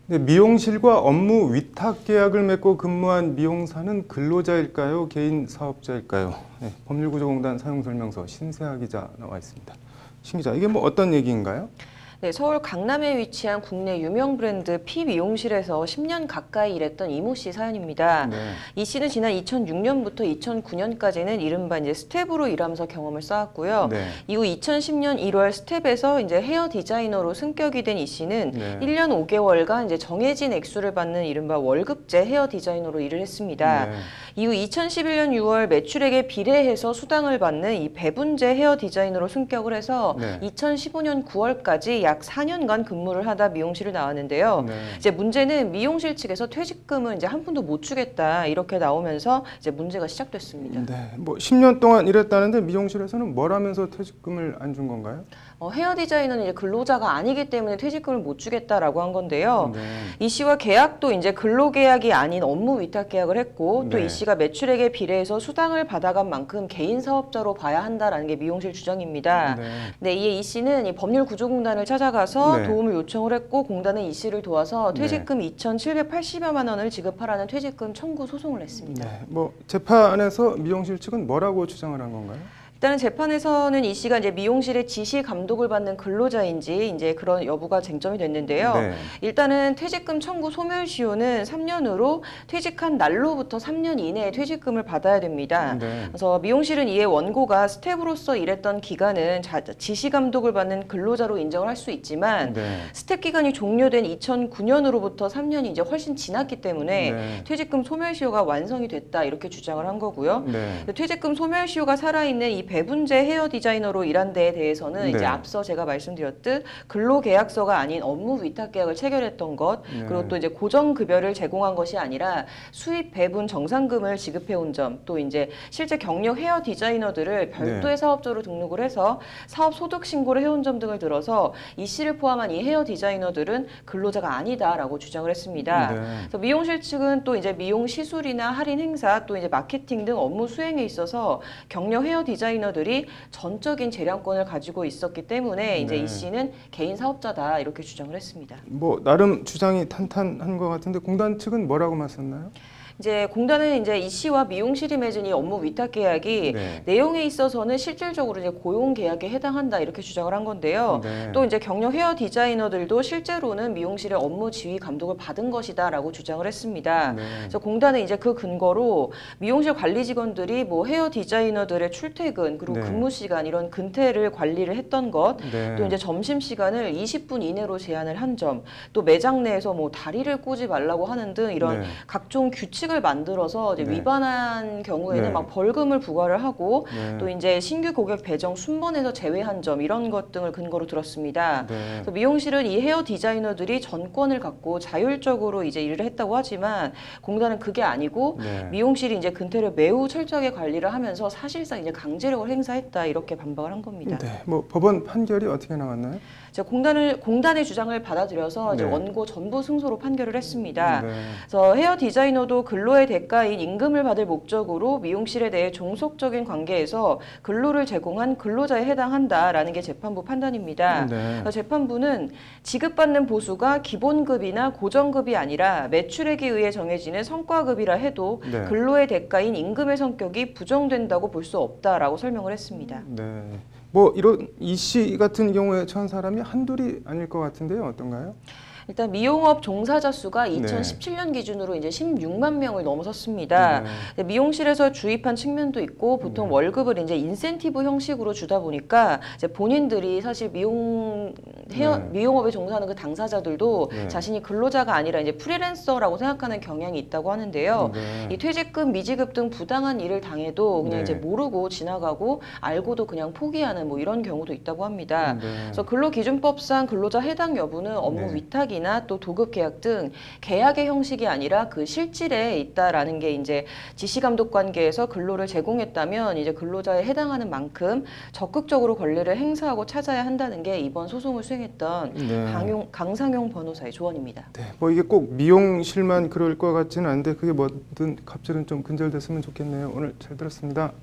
근데 미용실과 업무 위탁 계약을 맺고 근무한 미용사는 근로자일까요? 개인 사업자일까요? 네, 법률구조공단 사용설명서 신세아 기자 나와 있습니다. 신 기자, 이게 뭐 어떤 얘기인가요? 네, 서울 강남에 위치한 국내 유명 브랜드 피미용실에서 10년 가까이 일했던 이모 씨 사연입니다. 네. 이 씨는 지난 2006년부터 2009년까지는 이른바 이제 스텝으로 일하면서 경험을 쌓았고요. 네. 이후 2010년 1월 스텝에서 이제 헤어 디자이너로 승격이 된 이 씨는 네. 1년 5개월간 이제 정해진 액수를 받는 이른바 월급제 헤어 디자이너로 일을 했습니다. 네. 이후 2011년 6월 매출액에 비례해서 수당을 받는 이 배분제 헤어 디자이너로 승격을 해서 네. 2015년 9월까지 약 4년간 근무를 하다 미용실을 나왔는데요. 네. 이제 문제는 미용실 측에서 퇴직금을 이제 한 푼도 못 주겠다 이렇게 나오면서 이제 문제가 시작됐습니다. 네. 뭐 10년 동안 일했다는데 미용실에서는 뭘 하면서 퇴직금을 안 준 건가요? 헤어 디자이너는 이제 근로자가 아니기 때문에 퇴직금을 못 주겠다라고 한 건데요. 네. 이 씨와 계약도 이제 근로계약이 아닌 업무 위탁 계약을 했고 또 네. 이 씨가 매출액에 비례해서 수당을 받아간 만큼 개인 사업자로 봐야 한다라는 게 미용실 주장입니다. 네. 네, 이에 이 씨는 이 법률구조공단을 찾아가서 네. 도움을 요청을 했고 공단은 이 씨를 도와서 네. 퇴직금 2,780여만 원을 지급하라는 퇴직금 청구 소송을 냈습니다. 네. 뭐 재판에서 미용실 측은 뭐라고 주장을 한 건가요? 일단은 재판에서는 이 씨가 이제 미용실의 지시 감독을 받는 근로자인지 이제 그런 여부가 쟁점이 됐는데요. 네. 일단은 퇴직금 청구 소멸시효는 3년으로 퇴직한 날로부터 3년 이내에 퇴직금을 받아야 됩니다. 네. 그래서 미용실은 이에 원고가 스텝으로서 일했던 기간은 지시 감독을 받는 근로자로 인정을 할 수 있지만 네. 스텝 기간이 종료된 2009년으로부터 3년이 이제 훨씬 지났기 때문에 네. 퇴직금 소멸시효가 완성이 됐다 이렇게 주장을 한 거고요. 네. 퇴직금 소멸시효가 살아있는 이 배분제 헤어 디자이너로 일한 데에 대해서는 네. 이제 앞서 제가 말씀드렸듯 근로계약서가 아닌 업무 위탁계약을 체결했던 것 네. 그리고 또 이제 고정급여를 제공한 것이 아니라 수입 배분 정산금을 지급해온 점 또 이제 실제 경력 헤어 디자이너들을 별도의 네. 사업자로 등록을 해서 사업 소득 신고를 해온 점 등을 들어서 이 씨를 포함한 이 헤어 디자이너들은 근로자가 아니다라고 주장을 했습니다. 네. 그래서 미용실 측은 또 이제 미용 시술이나 할인 행사 또 이제 마케팅 등 업무 수행에 있어서 경력 헤어 디자이너들이 전적인 재량권을 가지고 있었기 때문에 이제 네. 이 씨는 개인 사업자다 이렇게 주장을 했습니다. 뭐 나름 주장이 탄탄한 것 같은데 공단 측은 뭐라고 맞섰나요? 이제 공단은 이제 이 씨와 미용실이 맺은 이 업무 위탁 계약이 네. 내용에 있어서는 실질적으로 이제 고용 계약에 해당한다 이렇게 주장을 한 건데요. 네. 또 이제 경력 헤어 디자이너들도 실제로는 미용실의 업무 지휘 감독을 받은 것이다라고 주장을 했습니다. 네. 그래서 공단은 이제 그 근거로 미용실 관리 직원들이 뭐 헤어 디자이너들의 출퇴근 그리고 네. 근무 시간 이런 근태를 관리를 했던 것, 네. 또 이제 점심 시간을 20분 이내로 제한을 한 점, 또 매장 내에서 뭐 다리를 꼬지 말라고 하는 등 이런 네. 각종 규칙을 만들어서 이제 네. 위반한 경우에는 네. 막 벌금을 부과를 하고 네. 또 이제 신규 고객 배정 순번에서 제외한 점 이런 것 등을 근거로 들었습니다. 네. 그래서 미용실은 이 헤어 디자이너들이 전권을 갖고 자율적으로 이제 일을 했다고 하지만 공단은 그게 아니고 네. 미용실이 이제 근태를 매우 철저하게 관리를 하면서 사실상 이제 강제력을 행사했다 이렇게 반박을 한 겁니다. 네. 뭐 법원 판결이 어떻게 나왔나요? 제가 공단의 주장을 받아들여서 이제 네. 원고 전부 승소로 판결을 했습니다. 네. 그래서 헤어 디자이너도 근로의 대가인 임금을 받을 목적으로 미용실에 대해 종속적인 관계에서 근로를 제공한 근로자에 해당한다라는 게 재판부 판단입니다. 네. 그래서 재판부는 지급받는 보수가 기본급이나 고정급이 아니라 매출액에 의해 정해지는 성과급이라 해도 네. 근로의 대가인 임금의 성격이 부정된다고 볼 수 없다라고 설명을 했습니다. 네. 뭐 이런 이 씨 같은 경우에 처한 사람이 한둘이 아닐 것 같은데요. 어떤가요? 일단 미용업 종사자 수가 2017년 기준으로 이제 16만 명을 넘어섰습니다. 네. 미용실에서 주입한 측면도 있고 보통 네. 월급을 이제 인센티브 형식으로 주다 보니까 이제 본인들이 사실 미용업에 종사하는 그 당사자들도 네. 자신이 근로자가 아니라 이제 프리랜서라고 생각하는 경향이 있다고 하는데요. 네. 이 퇴직금, 미지급 등 부당한 일을 당해도 그냥 네. 이제 모르고 지나가고 알고도 그냥 포기하는 뭐 이런 경우도 있다고 합니다. 네. 그래서 근로기준법상 근로자 해당 여부는 업무 네. 위탁이나 또 도급 계약 등 계약의 형식이 아니라 그 실질에 있다라는 게 이제 지시감독 관계에서 근로를 제공했다면 이제 근로자에 해당하는 만큼 적극적으로 권리를 행사하고 찾아야 한다는 게 이번 소송을 수행했던 네. 강상용 변호사의 조언입니다. 네. 뭐 이게 꼭 미용실만 그럴 것 같지는 않은데 그게 뭐든 갑질은 좀 근절됐으면 좋겠네요. 오늘 잘 들었습니다.